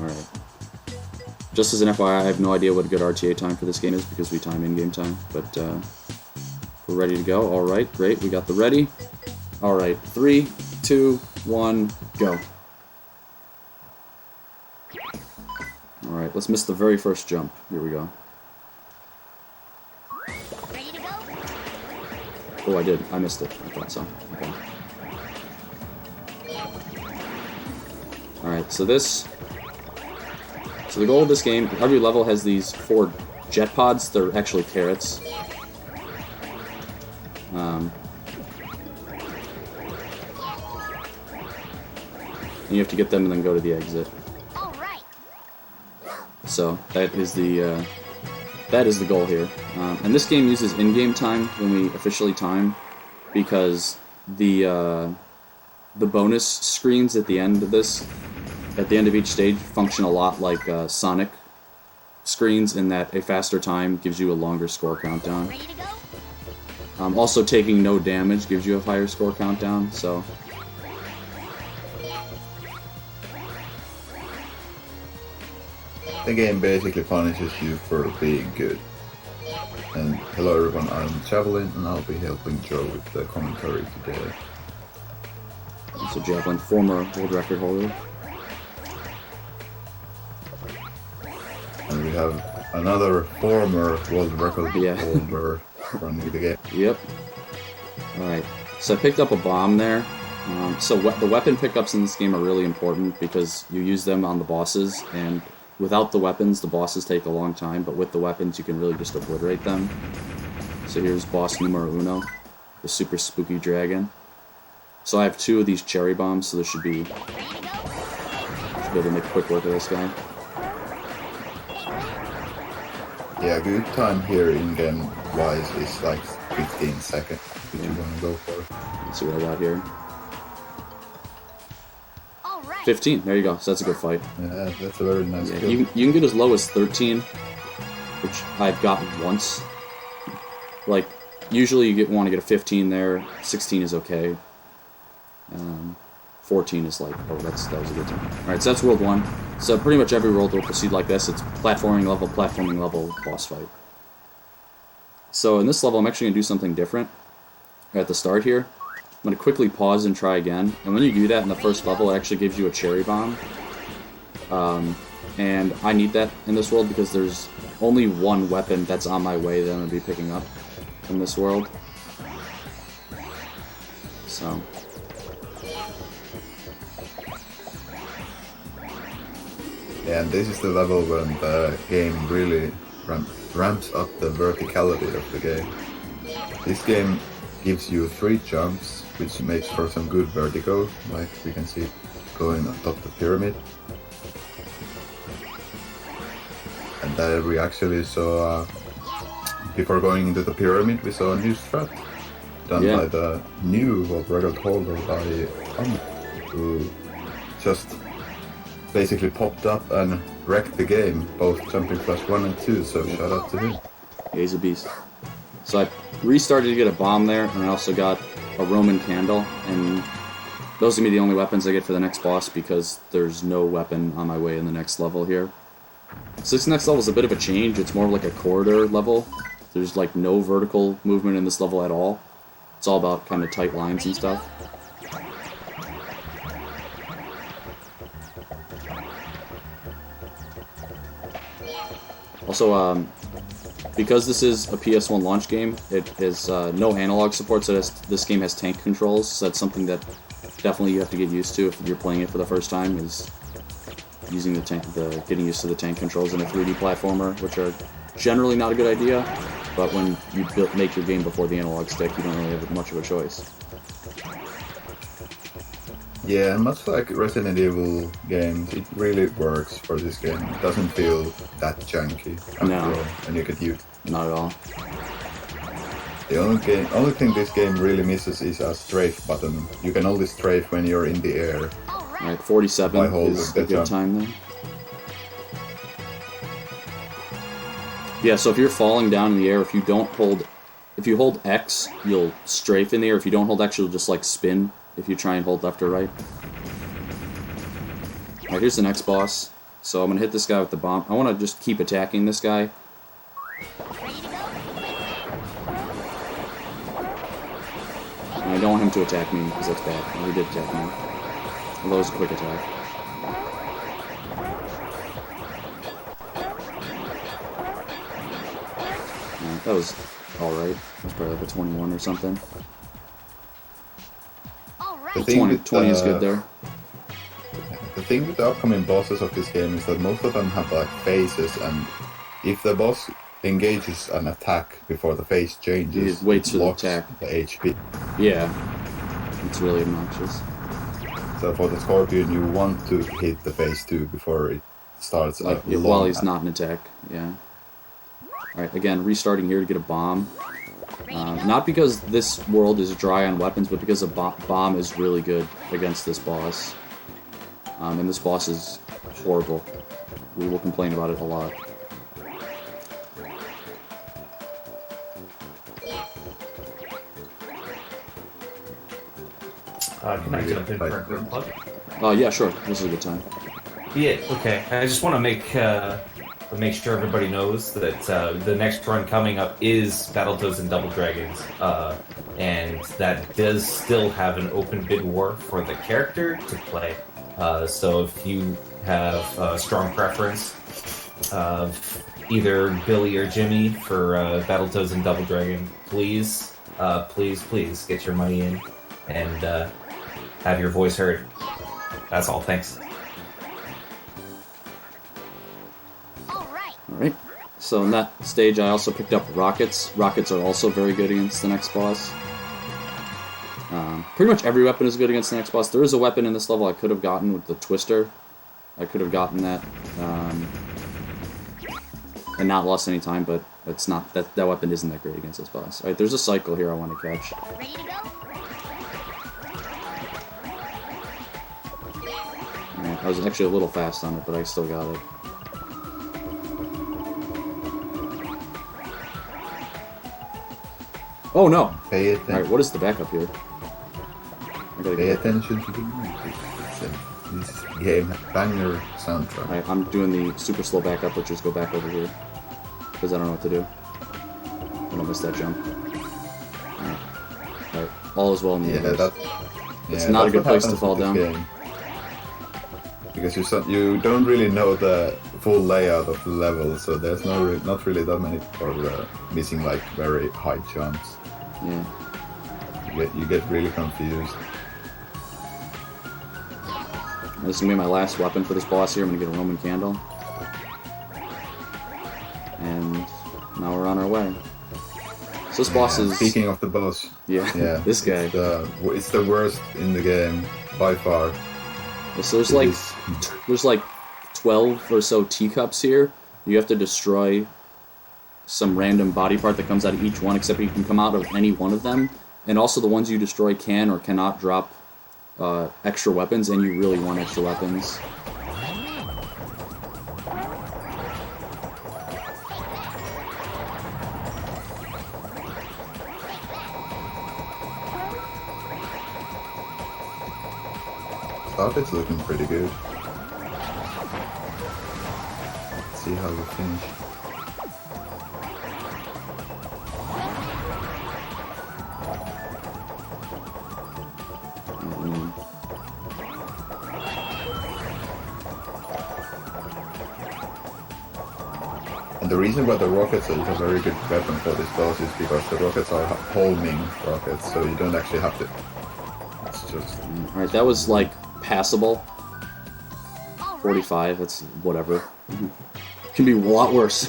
Alright. Just as an FYI, I have no idea what a good RTA time for this game is because we time in-game time, but we're ready to go. Alright, great, we got the ready. Alright, 3, 2, 1, go. Alright, let's miss the very first jump. Here we go. Ready to go? Oh, I did. I missed it. I thought so. Okay. Alright, so this... So the goal of this game, every level has these 4 jet pods. They're actually carrots. And you have to get them and then go to the exit. All right. So that is the goal here. And this game uses in-game time when we officially time, because the bonus screens at the end of this, at the end of each stage, function a lot like Sonic screens in that a faster time gives you a longer score countdown. Ready to go? Also, taking no damage gives you a higher score countdown, so... The game basically punishes you for being good. And hello everyone, I'm Javelin and I'll be helping Joe with the commentary today. So Javelin, former world record holder. And we have another former world record holder running the game. Yep. Alright, so I picked up a bomb there. So the weapon pickups in this game are really important because you use them on the bosses, and without the weapons, the bosses take a long time, but with the weapons, you can really just obliterate them. So here's boss numero uno, the super spooky dragon. So I have 2 of these cherry bombs, so there should be... Should be able to make quick work of this guy. Yeah, good time here in-game wise is like 15 seconds, which you want to go for. Let's see what I got here. All right. 15, there you go, so that's a good fight. Yeah, that's a very nice kill. You can get as low as 13, which I've gotten once. Like, usually you want to get a 15 there, 16 is okay. 14 is like, oh, that was a good time. Alright, so that's World 1. So pretty much every world will proceed like this. It's platforming level, boss fight. So in this level, I'm actually going to do something different at the start here. I'm going to quickly pause and try again. And when you do that in the first level, it actually gives you a cherry bomb. And I need that in this world because there's only one weapon that's on my way that I'm going to be picking up in this world. So... Yeah, and this is the level when the game really ramps up the verticality of the game. This game gives you 3 jumps, which makes for some good vertigo, like we can see going on top of the pyramid. And then we actually saw, before going into the pyramid, we saw a new strat done by the new world record holder by who just basically popped up and wrecked the game, both Jumping Flash 1 and 2, so shout out to him. Yeah, he's a beast. So I restarted to get a bomb there, and I also got a Roman candle, and those are going to be the only weapons I get for the next boss because there's no weapon on my way in the next level here. So this next level is a bit of a change. It's more like a corridor level. There's like no vertical movement in this level at all. It's all about kind of tight lines and stuff. Also, because this is a PS1 launch game, it has no analog support, so this game has tank controls, so that's something that definitely you have to get used to if you're playing it for the first time, is using getting used to the tank controls in a 3D platformer, which are generally not a good idea, but when you make your game before the analog stick, you don't really have much of a choice. Yeah, much like Resident Evil games, it really works for this game. It doesn't feel that janky after all, and you get used. Not at all. The only thing this game really misses is a strafe button. You can only strafe when you're in the air. Alright, 47 is a good time there. Yeah, so if you're falling down in the air, if you hold X, you'll strafe in the air. If you don't hold X, you'll just like spin if you try and hold left or right. Alright, here's the next boss. So I'm gonna hit this guy with the bomb. I want to just keep attacking this guy. Ready to go? And I don't want him to attack me, because that's bad. Oh, he did attack me. Although it was a quick attack. Yeah, that was alright. That was probably like a 21 or something. All The right. thing 20, with, 20 is good there. The thing with the upcoming bosses of this game is that most of them have like phases, and if the boss engages an attack before the phase changes, It waits for the blocks attack. the HP. Yeah. It's really obnoxious. So for the Scorpion, you want to hit the phase 2 before it starts. Like, a long while he's attack. not in attack, yeah. Alright, again, restarting here to get a bomb. Not because this world is dry on weapons, but because a bomb is really good against this boss. And this boss is horrible. We will complain about it a lot. Can I jump in for a quick plug? Yeah, sure. This is a good time. Yeah, okay. I just want to make sure everybody knows that the next run coming up is Battletoads and Double Dragons, and that does still have an open bid war for the character to play. So if you have a strong preference of either Billy or Jimmy for Battletoads and Double Dragon, please get your money in and have your voice heard. That's all. Thanks. All right. Alright. So in that stage, I also picked up rockets. Rockets are also very good against the next boss. Pretty much every weapon is good against the next boss. There is a weapon in this level I could have gotten with the Twister. I could have gotten that and not lost any time, but it's not that weapon isn't that great against this boss. Alright, there's a cycle here I want to catch. Ready to go? Alright, I was actually a little fast on it, but I still got it. Oh no! Pay attention. Alright, what is the backup here? I gotta Pay get attention to the music. This game banger soundtrack. Alright, I'm doing the super slow backup, which is go back over here. Because I don't know what to do. I don't miss that jump. Alright, all is well in the Yeah, universe. it's not a good place to fall down. Because you don't really know the full layout of the level, so there's not really that many people missing like very high jumps. Yeah. You get really confused. This is gonna be my last weapon for this boss here. I'm gonna get a Roman candle. And now we're on our way. So this boss is... Speaking of the boss, Yeah, this guy. It's the worst in the game by far. So there's It is- like 12 or so teacups here. You have to destroy some random body part that comes out of each one, except you can come out of any one of them. And also the ones you destroy can or cannot drop extra weapons, and you really want extra weapons. Started looking pretty good. Let's see how we finish. And the reason why the rockets is a very good weapon for this boss is because the rockets are homing rockets, so you don't actually have to. It's just. Alright, that was like passable. All right. 45, it's whatever. Can be a lot worse.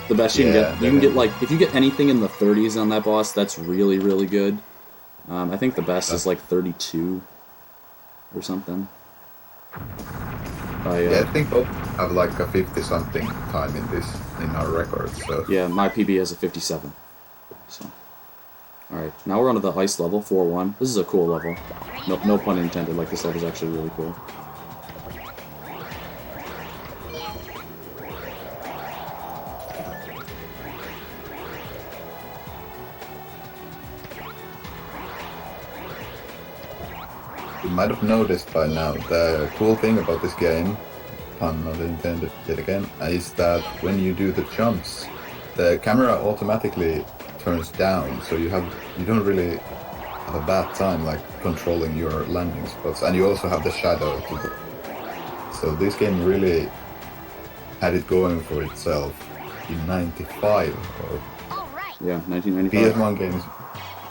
The best you can Yeah, get, you can get definitely. like, if you get anything in the 30s on that boss, that's really, really good. I think the best is like 32 or something. Yeah, I think both have like a 50-something time in our records. So Yeah, my PB has a 57. So, alright, now we're on to the ice level, 4-1. This is a cool level. No pun intended, like this level is actually really cool. you might have noticed by now, the cool thing about this game pun not intended yet again, is that when you do the jumps, the camera automatically turns down, so you don't really have a bad time like controlling your landing spots, and you also have the shadow. So this game really had it going for itself in '95. All right. Yeah, 1995. PS1 games.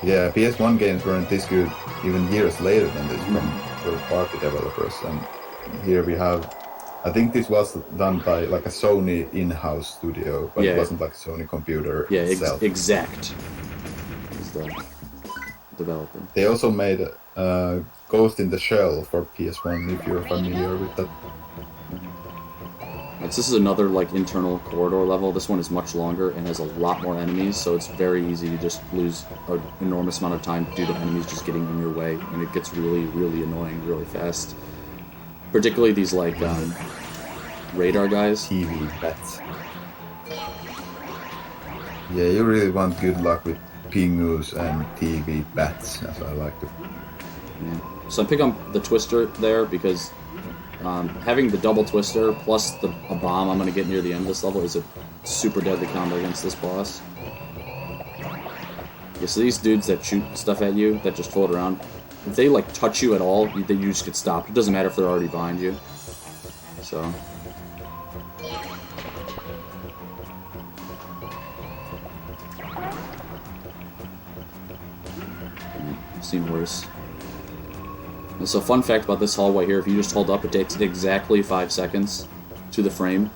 Yeah, PS1 games weren't this good even years later than this from third-party developers, and here we have. I think this was done by like a Sony in-house studio, but Yeah. it wasn't like a Sony computer Yeah, itself. Exact is the developer. They also made Ghost in the Shell for PS1, if you're familiar with that. Right, so this is another like internal corridor level. This one is much longer and has a lot more enemies, so it's very easy to just lose an enormous amount of time due to enemies just getting in your way, and it gets really, really annoying really fast. Particularly these like radar guys. TV bats. Yeah, you really want good luck with Pingus and TV bats, as I like to. Yeah. So I pick up the twister there because having the double twister plus a bomb I'm going to get near the end of this level is a super deadly combo against this boss. Yeah, so these dudes that shoot stuff at you, that just float around, if they like touch you at all, you just get stopped. It doesn't matter if they're already behind you. So. I've seen worse. And so fun fact about this hallway here, if you just hold up, it takes exactly 5 seconds to the frame.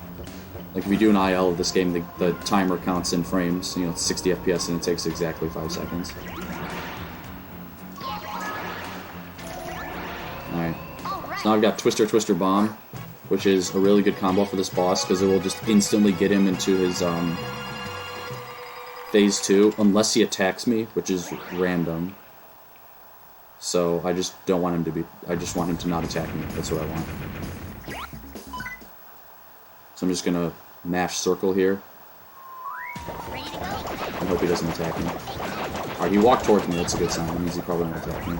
Like if you do an IL of this game, the timer counts in frames, you know, it's 60 FPS and it takes exactly 5 seconds. Alright, so now I've got Twister Twister Bomb, which is a really good combo for this boss because it will just instantly get him into his phase 2, unless he attacks me, which is random. So I just don't want him to be, I just want him to not attack me, that's what I want. So I'm just gonna mash circle here. Ready to go? I hope he doesn't attack me. Alright, he walked towards me, that's a good sign, that means he probably won't attack me.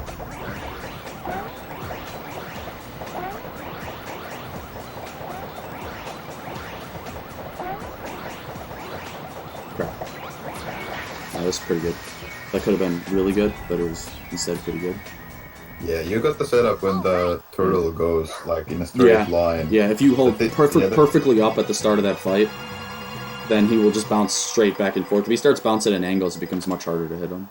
Crap. That was pretty good. That could have been really good, but it was instead pretty good. Yeah, you got the setup when the turtle goes like in a straight line. Yeah, if you hold But they- perfectly up at the start of that fight, then he will just bounce straight back and forth. If he starts bouncing at angles, it becomes much harder to hit him.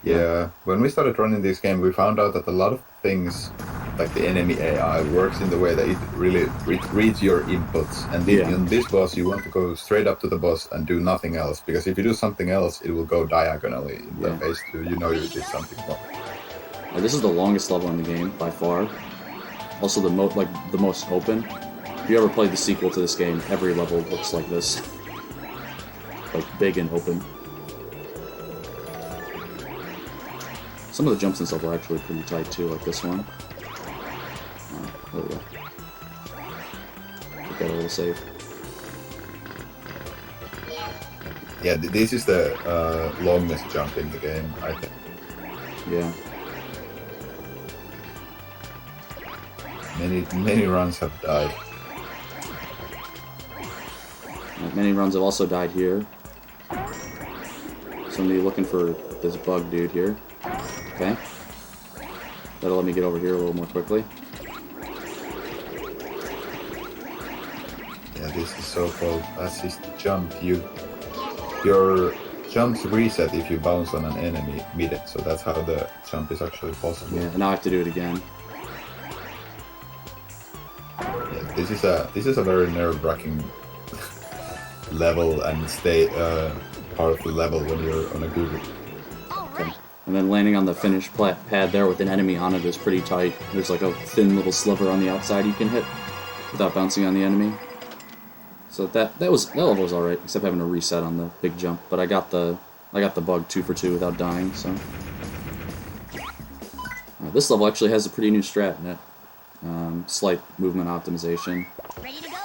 Yeah, when we started running this game, we found out that a lot of things, like the enemy AI, works in the way that it really reads your inputs. And Yeah. in this boss, you want to go straight up to the boss and do nothing else, because if you do something else, it will go diagonally in the Yeah. phase 2. You know you did something wrong. This is the longest level in the game by far. Also the most open. If you ever played the sequel to this game, every level looks like this, like big and open. Some of the jumps and stuff are actually pretty tight too, like this one. Oh, there we go. Keep that a little safe. Yeah, this is the longest jump in the game, I think. Yeah. Many runs have died. Many runs have also died here. Somebody looking for this bug dude here. Okay. That'll let me get over here a little more quickly. Yeah, this is so called assist jump. Your jumps reset if you bounce on an enemy mid it, so that's how the jump is actually possible. Yeah, and now I have to do it again. Yeah, this is a very nerve-wracking level and powerful level when you're on a good. All Okay. right. And then landing on the finish pad there with an enemy on it is pretty tight. There's like a thin little sliver on the outside you can hit without bouncing on the enemy. So that level was alright, except having to reset on the big jump. But I got the bug 2 for 2 without dying. So this level actually has a pretty new strat in it. Slight movement optimization. Ready to go?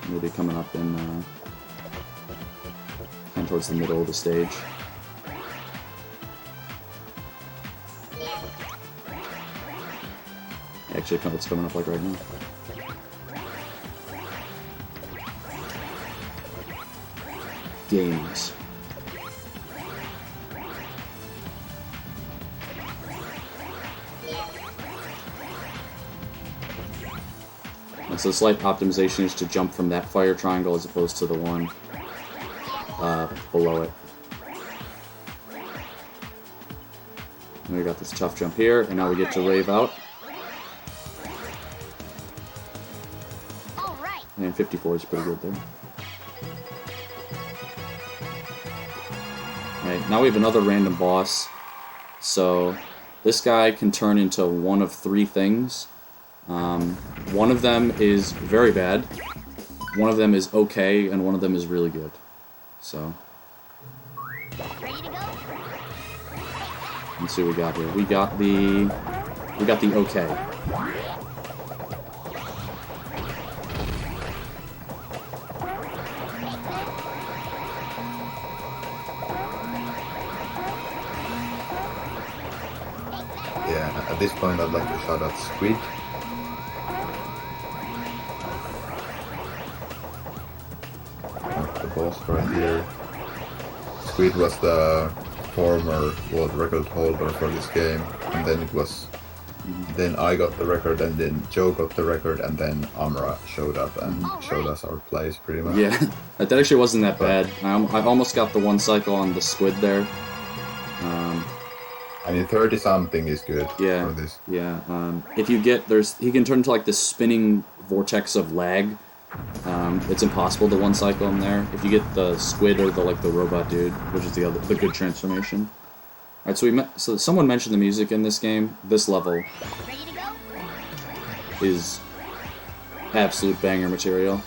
Maybe coming up in down towards the middle of the stage. Actually, it's coming up like right now. Games. And so slight optimization is to jump from that fire triangle as opposed to the one below it. And we got this tough jump here, and now we get to rave out. All right. And 54 is pretty good there. Alright, now we have another random boss. So, this guy can turn into one of three things. One of them is very bad, one of them is okay, and one of them is really good. So, Ready to go? let's see what we got here. We got the okay. Yeah, at this point I'd like to shout out Squid. The boss right here. Squid was the former world record holder for this game, and then it was. Then I got the record, and then Joe got the record, and then Amra showed up and showed us our plays pretty much. Yeah, that actually wasn't that bad. I almost got the one cycle on the squid there. I mean, 30 something is good Yeah, for this. yeah. If you get he can turn into like this spinning vortex of lag. It's impossible to one cycle him there. If you get the squid or the robot dude, which is the good transformation. All right, so someone mentioned the music in this game. This level Ready to go? is absolute banger material.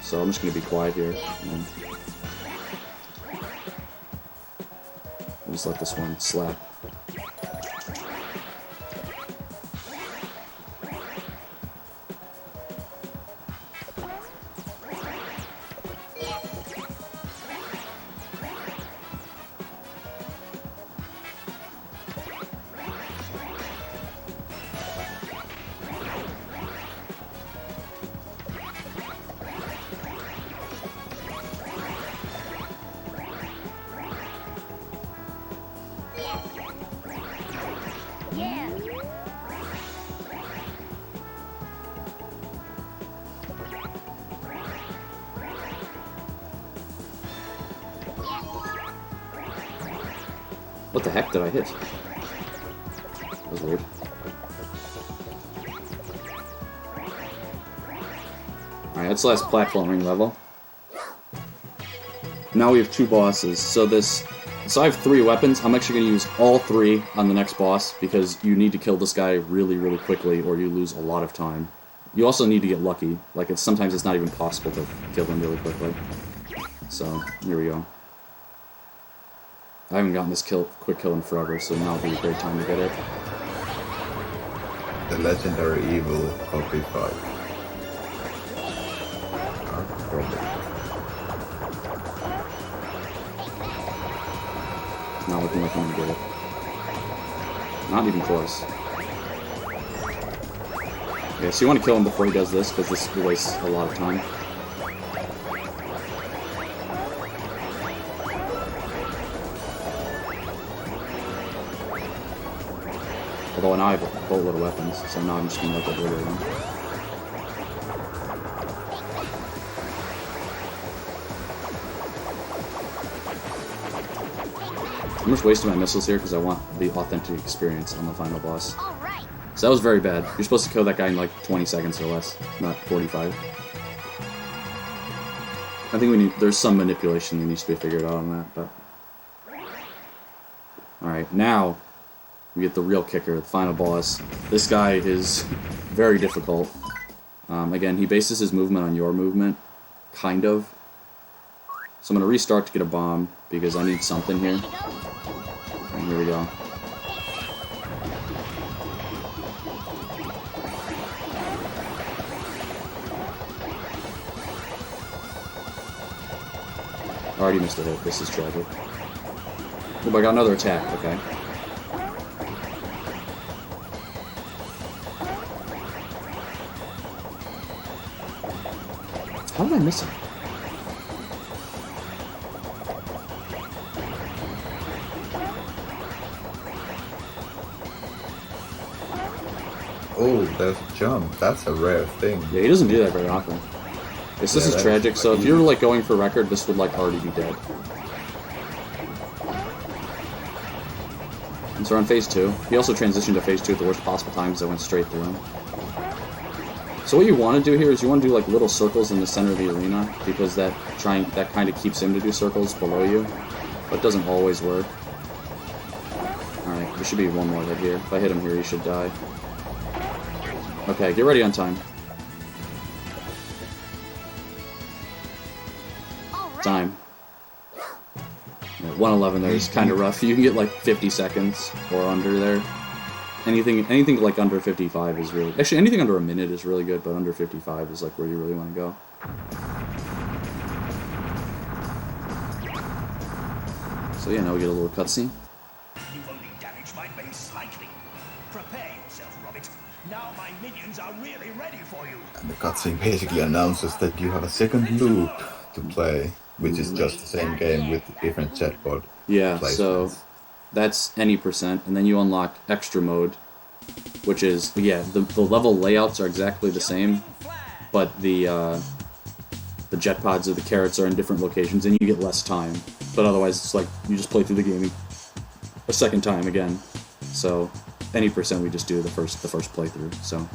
So I'm just gonna be quiet here. I'll just let this one slap. Yeah. What the heck did I hit? That was weird. Alright, that's the last platforming level. Now we have two bosses. So I have three weapons. I'm actually going to use all three on the next boss because you need to kill this guy really, really quickly or you lose a lot of time. You also need to get lucky. Like, sometimes it's not even possible to kill him really quickly. So, here we go. I haven't gotten this quick kill in forever, so now would be a great time to get it. The legendary evil copy 5. Not looking like I'm gonna get it. Not even close. Yeah, so you want to kill him before he does this, because this wastes a lot of time. Although now I have a boatload of weapons, so now I'm just gonna get rid of them. I'm just wasting my missiles here because I want the authentic experience on the final boss. All right. So that was very bad. You're supposed to kill that guy in like 20 seconds or less, not 45. I think there's some manipulation that needs to be figured out on that, but... Alright, now we get the real kicker, the final boss. This guy is very difficult. Again, he bases his movement on your movement, kind of. So I'm going to restart to get a bomb, because I need something here. And here we go. I already missed a hit. This is tragic. Oh, I got another attack. Okay. How did I miss him? Oh, there's a jump. That's a rare thing. Yeah, he doesn't do that very often. This Yeah, is that's tragic. So if like you're like going for record, this would like already be dead. And so we're on phase 2. He also transitioned to phase 2 at the worst possible times. I went straight through him. So what you want to do here is you want to do like little circles in the center of the arena because that kind of keeps him to do circles below you, but it doesn't always work. All right, there should be one more hit here. If I hit him here, he should die. Okay, get ready on time. All right. Time. Yeah, 111 there is kind of rough. You can get like 50 seconds or under there. Anything like under 55 is really... Actually, anything under a minute is really good, but under 55 is like where you really want to go. So yeah, now we get a little cutscene. You've only damaged my base slightly. Prepare yourself, Robbit. Now my minions are really ready for you. And the cutscene basically announces that you have a second loop to play, which is just the same game with different chatbot Yeah, so placements. that's any percent, and then you unlock extra mode, which is, yeah, the level layouts are exactly the same, but the jet pods or the carrots are in different locations, and you get less time. But otherwise, it's like you just play through the game a second time again. So any percent we just do the first playthrough. So